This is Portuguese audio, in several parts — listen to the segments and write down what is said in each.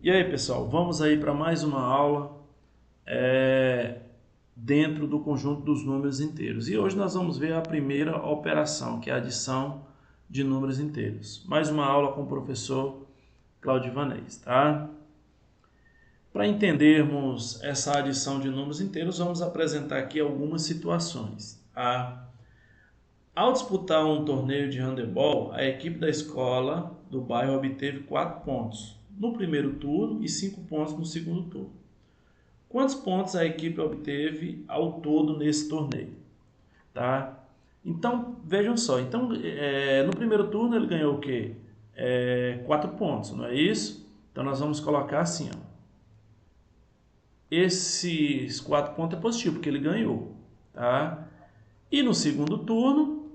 E aí, pessoal, vamos aí para mais uma aula dentro do conjunto dos números inteiros. E hoje nós vamos ver a primeira operação, que é a adição de números inteiros. Mais uma aula com o professor Claudio Ivanez, tá? Para entendermos essa adição de números inteiros, vamos apresentar aqui algumas situações. Ao disputar um torneio de handebol, a equipe da escola do bairro obteve 4 pontos no primeiro turno e 5 pontos no segundo turno. Quantos pontos a equipe obteve ao todo nesse torneio? Tá? Então, vejam só. Então, no primeiro turno ele ganhou o quê? 4 pontos, não é isso? Então, nós vamos colocar assim, ó. Esses 4 pontos é positivo, porque ele ganhou. Tá? E no segundo turno,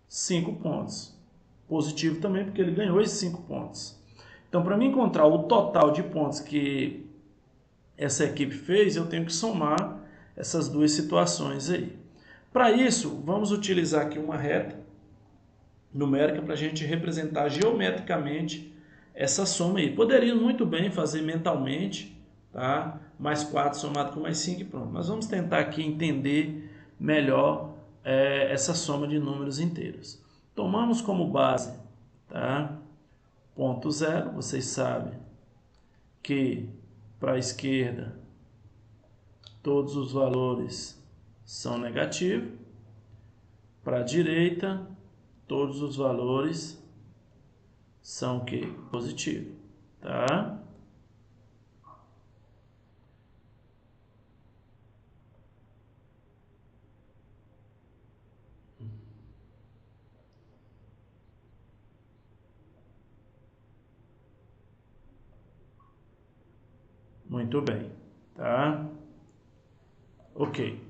5 pontos. Positivo também, porque ele ganhou esses 5 pontos. Então, para mim encontrar o total de pontos que essa equipe fez, eu tenho que somar essas duas situações aí. Para isso, vamos utilizar aqui uma reta numérica para a gente representar geometricamente essa soma aí. Poderia muito bem fazer mentalmente, tá? Mais 4 somado com mais 5 e pronto. Mas vamos tentar aqui entender melhor essa soma de números inteiros. Tomamos como base, tá? Ponto zero, vocês sabem que para a esquerda todos os valores são negativos, para a direita todos os valores são o que? Positivo, tá? Muito bem, tá? Ok.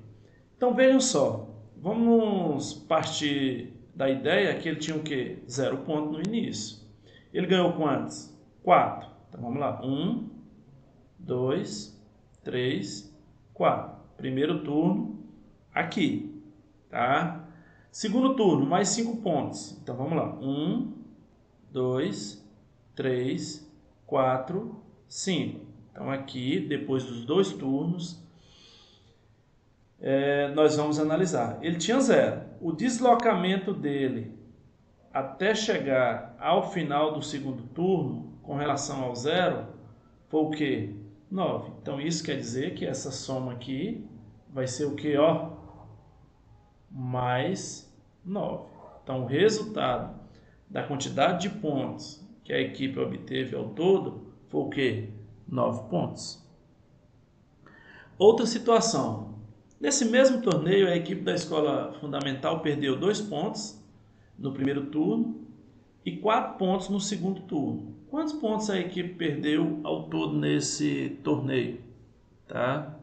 Então vejam só, vamos partir da ideia que ele tinha o quê? 0 ponto no início. Ele ganhou quantos? 4. Então vamos lá. 1, 2, 3, 4. Primeiro turno aqui, tá? Segundo turno, mais 5 pontos. Então vamos lá. 1, 2, 3, 4, 5. Então aqui, depois dos 2 turnos, nós vamos analisar. Ele tinha 0. O deslocamento dele até chegar ao final do segundo turno, com relação ao 0, foi o quê? 9. Então isso quer dizer que essa soma aqui vai ser o quê? Ó, mais 9. Então o resultado da quantidade de pontos que a equipe obteve ao todo foi o quê? 9 pontos. Outra situação. Nesse mesmo torneio, a equipe da escola fundamental perdeu 2 pontos no primeiro turno e 4 pontos no segundo turno. Quantos pontos a equipe perdeu ao todo nesse torneio? Tá?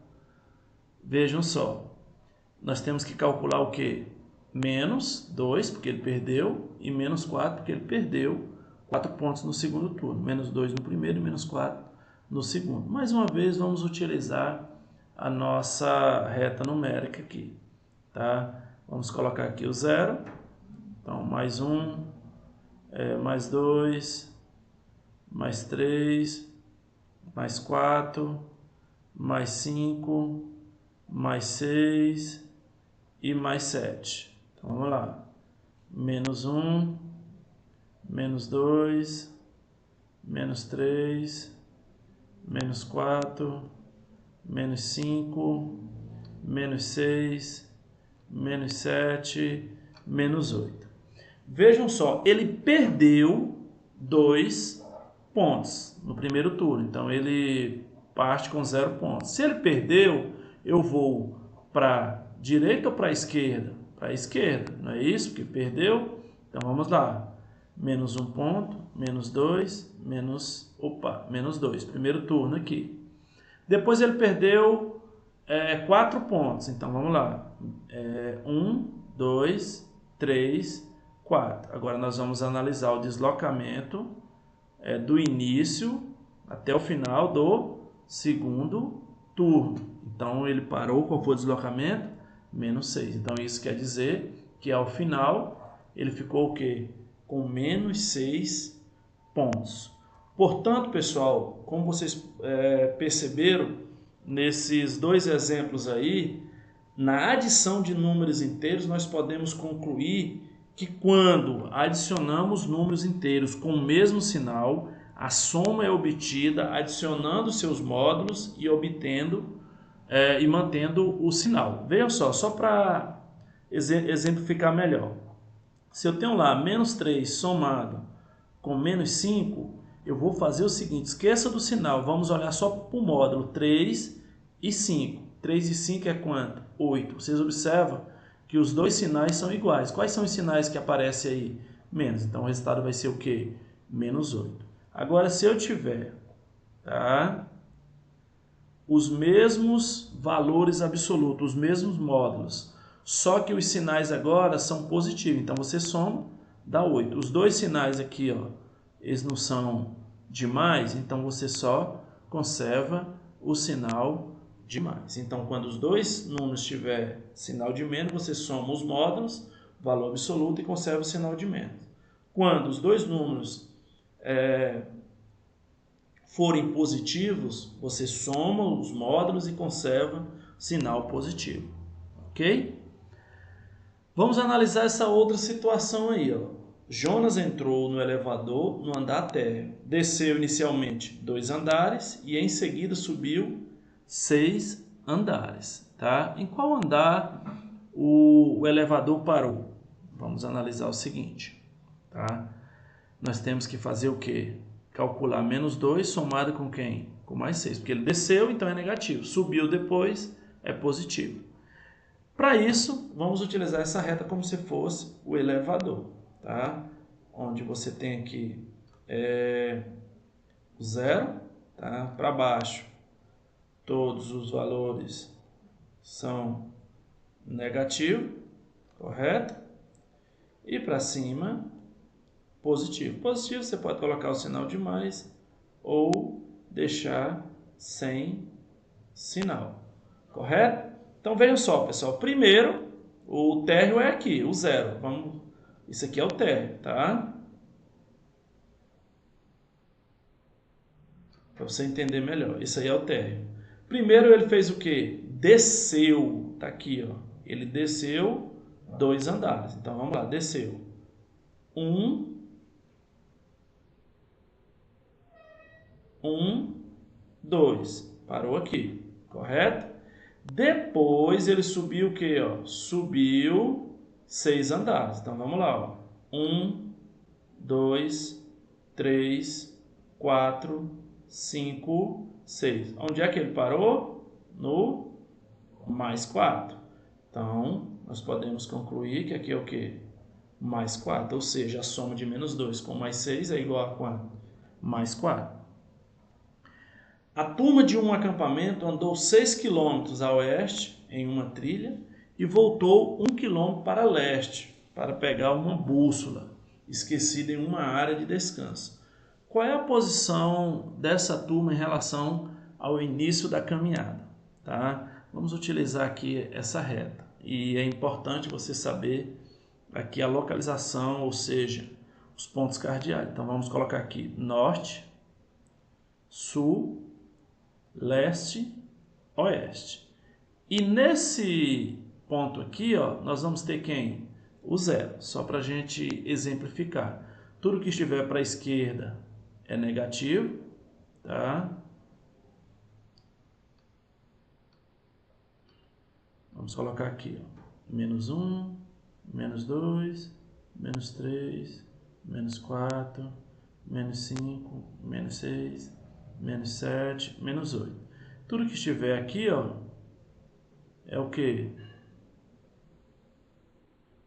Vejam só. Nós temos que calcular o quê? Menos 2, porque ele perdeu, e menos 4, porque ele perdeu 4 pontos no segundo turno. Menos 2 no primeiro e menos 4 no segundo. Mais uma vez, vamos utilizar a nossa reta numérica aqui, tá? Vamos colocar aqui o 0, então mais 1, mais 2, mais 3, mais 4, mais 5, mais 6 e mais 7. Então vamos lá, menos 1, menos 2, menos 3, menos 4, menos 5, menos 6, menos 7, menos 8. Vejam só, ele perdeu 2 pontos no primeiro turno, então ele parte com 0 pontos. Se ele perdeu, eu vou para a direita ou para a esquerda? Para a esquerda, não é isso? Porque perdeu. Então vamos lá, menos 1 ponto, menos 2, menos 2, primeiro turno aqui. Depois ele perdeu 4 pontos. Então vamos lá. 1, 2, 3, 4. Agora nós vamos analisar o deslocamento do início até o final do segundo turno. Então ele parou, qual foi o deslocamento? Menos 6. Então isso quer dizer que ao final ele ficou o quê? Com menos 6 pontos. Portanto, pessoal, como vocês perceberam nesses dois exemplos aí, na adição de números inteiros nós podemos concluir que quando adicionamos números inteiros com o mesmo sinal, a soma é obtida adicionando seus módulos e obtendo e mantendo o sinal. Veja só para exemplificar melhor. Se eu tenho lá menos 3 somado com menos 5, eu vou fazer o seguinte, esqueça do sinal, vamos olhar só para o módulo 3 e 5. 3 e 5 é quanto? 8. Vocês observam que os dois sinais são iguais. Quais são os sinais que aparecem aí? Menos. Então o resultado vai ser o quê? Menos 8. Agora, se eu tiver os mesmos valores absolutos, os mesmos módulos, só que os sinais agora são positivos. Então você soma, dá 8. Os dois sinais aqui, ó, eles não são de mais, então você só conserva o sinal de mais. Então, quando os dois números tiver sinal de menos, você soma os módulos, valor absoluto, e conserva o sinal de menos. Quando os dois números forem positivos, você soma os módulos e conserva sinal positivo. Ok? Vamos analisar essa outra situação aí, ó. Jonas entrou no elevador no andar térreo. Desceu inicialmente 2 andares e em seguida subiu 6 andares. Tá? Em qual andar o elevador parou? Vamos analisar o seguinte. Tá? Nós temos que fazer o quê? Calcular menos 2 somado com quem? Com mais 6. Porque ele desceu, então é negativo. Subiu depois, é positivo. Para isso, vamos utilizar essa reta como se fosse o elevador. Tá? Onde você tem aqui o 0, tá? Para baixo todos os valores são negativos, correto? E para cima positivo. Positivo você pode colocar o sinal de mais ou deixar sem sinal, correto? Então vejam só, pessoal, primeiro o térreo é aqui, o 0. Isso aqui é o térreo, tá? Para você entender melhor. Isso aí é o térreo. Primeiro ele fez o quê? Desceu. Tá aqui, ó. Ele desceu 2 andares. Então vamos lá, desceu. 1, 2. Parou aqui, correto? Depois ele subiu o quê? Ó? Subiu 6 andares. Então vamos lá, ó. 1, 2, 3, 4, 5, 6. Onde é que ele parou? No mais 4. Então, nós podemos concluir que aqui é o quê? Mais 4. Ou seja, a soma de menos 2 com mais 6 é igual a quanto? Mais 4. A turma de um acampamento andou 6 km a oeste em uma trilha e voltou 1 km para leste para pegar uma bússola esquecida em uma área de descanso. Qual é a posição dessa turma em relação ao início da caminhada? Tá? Vamos utilizar aqui essa reta. E é importante você saber aqui a localização, ou seja, os pontos cardeais. Então vamos colocar aqui norte, sul, leste, oeste. E nesse ponto aqui, ó, nós vamos ter quem? O 0, só para a gente exemplificar. Tudo que estiver para a esquerda é negativo, tá? Vamos colocar aqui, ó, menos 1, menos 2, menos 3, menos 4, menos 5, menos 6, menos 7, menos 8. Tudo que estiver aqui, ó, é o que?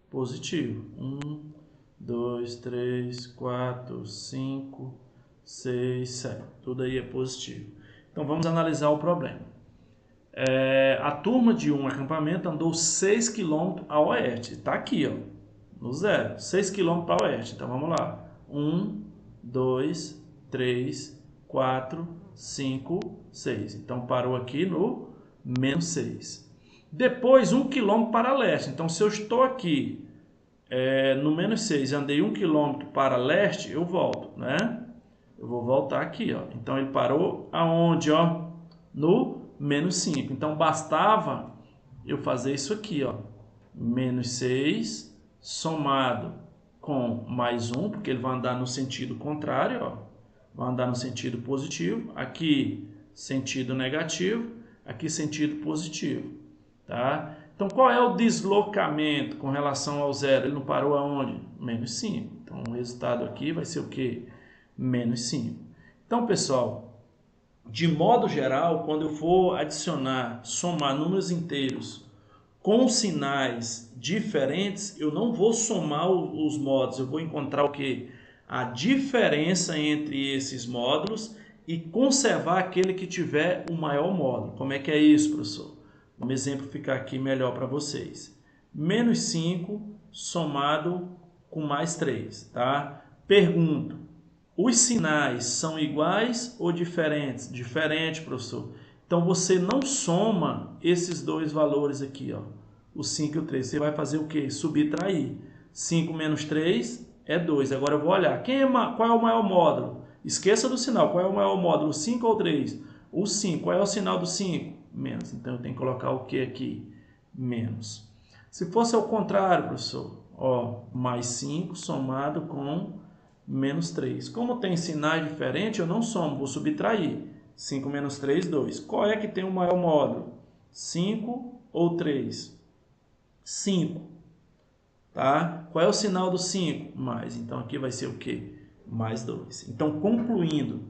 Positivo. 1, 2, 3, 4, 5, 6, 7. Tudo aí é positivo. Então vamos analisar o problema. A turma de um acampamento andou 6 km a oeste. Está aqui, ó, no 0. 6 km para oeste. Então vamos lá. 1, 2, 3, 4, 5, 6. Então parou aqui no menos 6. Depois 1 km para leste. Então se eu estou aqui no menos 6 e andei 1 km para leste, eu volto, né? Eu vou voltar aqui, ó. Então, ele parou aonde, ó? No menos 5. Então, bastava eu fazer isso aqui, ó. Menos 6 somado com mais 1, porque ele vai andar no sentido contrário, ó. Vai andar no sentido positivo. Aqui, sentido negativo. Aqui, sentido positivo, tá? Então, qual é o deslocamento com relação ao zero? Ele não parou aonde? Menos 5. Então, o resultado aqui vai ser o quê? Menos 5. Então, pessoal, de modo geral, quando eu for adicionar, somar números inteiros com sinais diferentes, eu não vou somar os módulos, eu vou encontrar o quê? A diferença entre esses módulos e conservar aquele que tiver o maior módulo. Como é que é isso, professor? Vamos exemplificar aqui melhor para vocês. Menos 5 somado com mais 3, tá? Pergunta, os sinais são iguais ou diferentes? Diferente, professor. Então, você não soma esses dois valores aqui, ó, o 5 e o 3. Você vai fazer o quê? Subtrair. 5 menos 3 é 2. Agora eu vou olhar. Qual é o maior módulo? Esqueça do sinal. Qual é o maior módulo? O 5 ou o 3? O 5. Qual é o sinal do 5? Menos. Então, eu tenho que colocar o que aqui? Menos. Se fosse ao contrário, professor, ó, mais 5 somado com menos 3. Como tem sinais diferentes, eu não somo, vou subtrair. 5 menos 3, 2. Qual é que tem o maior módulo? 5 ou 3? 5. Tá? Qual é o sinal do 5? Mais. Então, aqui vai ser o quê? Mais 2. Então, concluindo,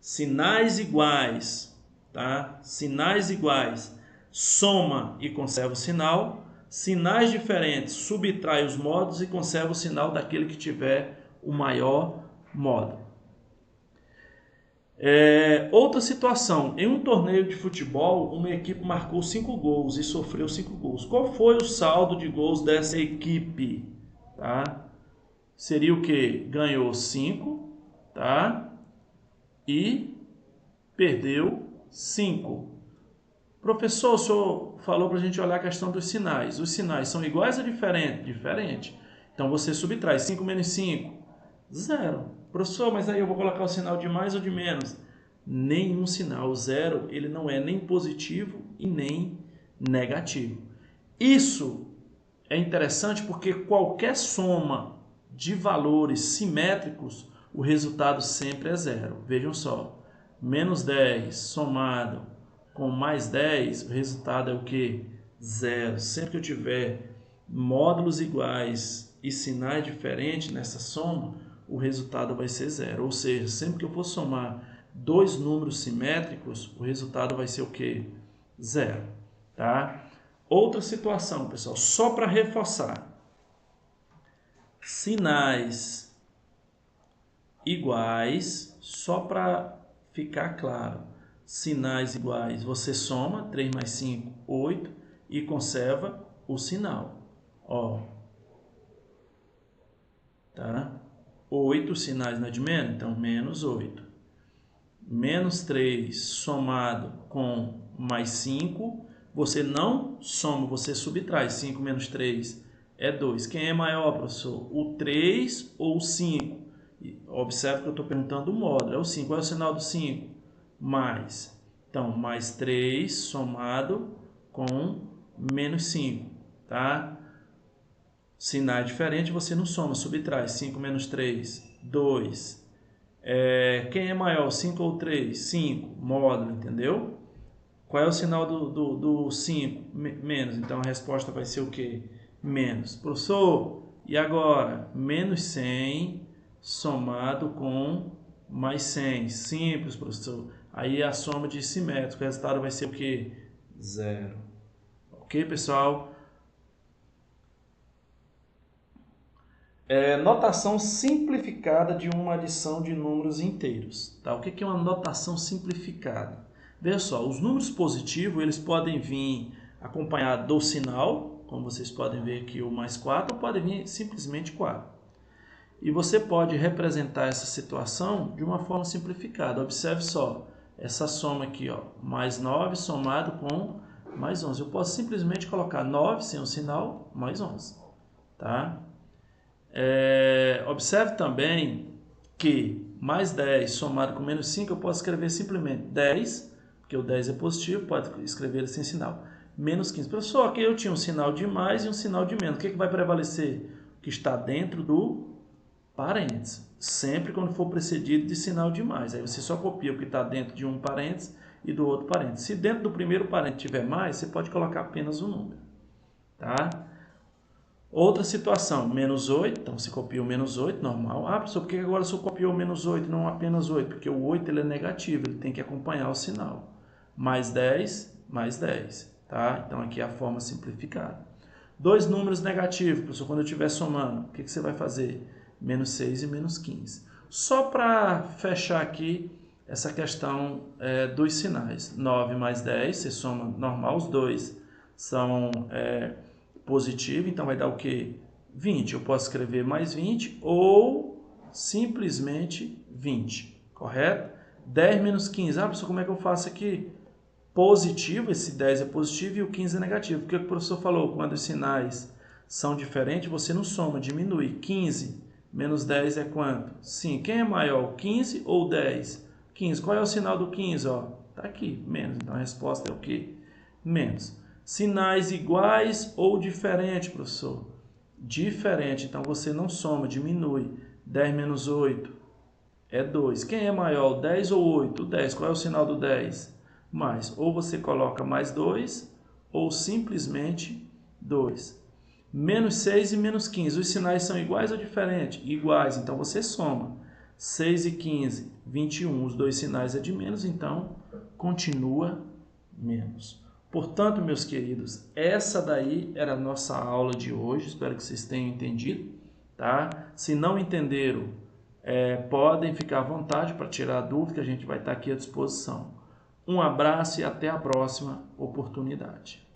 sinais iguais, tá? Sinais iguais, soma e conserva o sinal. Sinais diferentes, subtrai os módulos e conserva o sinal daquele que tiver o maior módulo. Outra situação, em um torneio de futebol, uma equipe marcou 5 gols e sofreu 5 gols. Qual foi o saldo de gols dessa equipe? Tá? Seria o que? Ganhou 5, tá? E perdeu 5. Professor, o senhor falou para a gente olhar a questão dos sinais. Os sinais são iguais ou diferentes? Diferente. Então você subtrai 5 menos 5. 0. Professor, mas aí eu vou colocar o sinal de mais ou de menos? Nenhum sinal. O 0, ele não é nem positivo e nem negativo. Isso é interessante porque qualquer soma de valores simétricos, o resultado sempre é 0. Vejam só, menos 10 somado com mais 10, o resultado é o que? 0. Sempre que eu tiver módulos iguais e sinais diferentes nessa soma, o resultado vai ser 0. Ou seja, sempre que eu for somar dois números simétricos, o resultado vai ser o quê? 0. Tá? Outra situação, pessoal, só para reforçar. Sinais iguais, só para ficar claro. Sinais iguais, você soma 3 mais 5, 8 e conserva o sinal. Ó, tá? 8 sinais não é de menos, então menos 8. Menos 3 somado com mais 5, você não soma, você subtrai. 5 menos 3 é 2. Quem é maior, professor? O 3 ou o 5? Observe que eu estou perguntando o módulo. É o 5. Qual é o sinal do 5? Mais. Então, mais 3 somado com menos 5. Tá? Sinal diferente, você não soma, subtrai. 5 menos 3, 2. Quem é maior, 5 ou 3? 5, módulo, entendeu? Qual é o sinal do 5? Menos, então a resposta vai ser o quê? Menos. Professor, e agora? Menos 100 somado com mais 100. Simples, professor. Aí a soma de simétrico, o resultado vai ser o quê? 0. Ok, pessoal? Notação simplificada de uma adição de números inteiros. Tá? O que é uma notação simplificada? Veja só, os números positivos eles podem vir acompanhados do sinal, como vocês podem ver aqui o mais 4, ou podem vir simplesmente 4. E você pode representar essa situação de uma forma simplificada. Observe só, essa soma aqui, ó, mais 9 somado com mais 11. Eu posso simplesmente colocar 9 sem o sinal, mais 11. Tá? Observe também que mais 10 somado com menos 5, eu posso escrever simplesmente 10, porque o 10 é positivo, pode escrever sem sinal. Menos 15. Professor, aqui eu tinha um sinal de mais e um sinal de menos. O que vai prevalecer? O que está dentro do parênteses. Sempre quando for precedido de sinal de mais. Aí você só copia o que está dentro de um parênteses e do outro parênteses. Se dentro do primeiro parênteses tiver mais, você pode colocar apenas o número. Tá? Outra situação, menos 8, então você copia o menos 8, normal. Ah, professor, por que agora você copiou o menos 8, não apenas 8? Porque o 8 ele é negativo, ele tem que acompanhar o sinal. Mais 10, mais 10. Tá? Então aqui é a forma simplificada. Dois números negativos, professor, quando eu estiver somando, o que você vai fazer? Menos 6 e menos 15. Só para fechar aqui essa questão dos sinais. 9 mais 10, você soma normal, os dois são positivo, então vai dar o quê? 20. Eu posso escrever mais 20 ou simplesmente 20, correto? 10 menos 15. Ah, professor, como é que eu faço aqui? Positivo, esse 10 é positivo e o 15 é negativo. Porque o professor falou, quando os sinais são diferentes, você não soma, diminui. 15 menos 10 é quanto? 5. Quem é maior, 15 ou 10? 15. Qual é o sinal do 15? Está aqui, menos. Então a resposta é o quê? Menos. Sinais iguais ou diferentes, professor? Diferente, então você não soma, diminui. 10 menos 8 é 2. Quem é maior, 10 ou 8? 10. Qual é o sinal do 10? Mais. Ou você coloca mais 2, ou simplesmente 2. Menos 6 e menos 15. Os sinais são iguais ou diferentes? Iguais, então você soma. 6 e 15, 21. Os dois sinais é de menos, então continua menos. Portanto, meus queridos, essa daí era a nossa aula de hoje. Espero que vocês tenham entendido. Tá? Se não entenderam, podem ficar à vontade para tirar a dúvida, que a gente vai estar aqui à disposição. Um abraço e até a próxima oportunidade.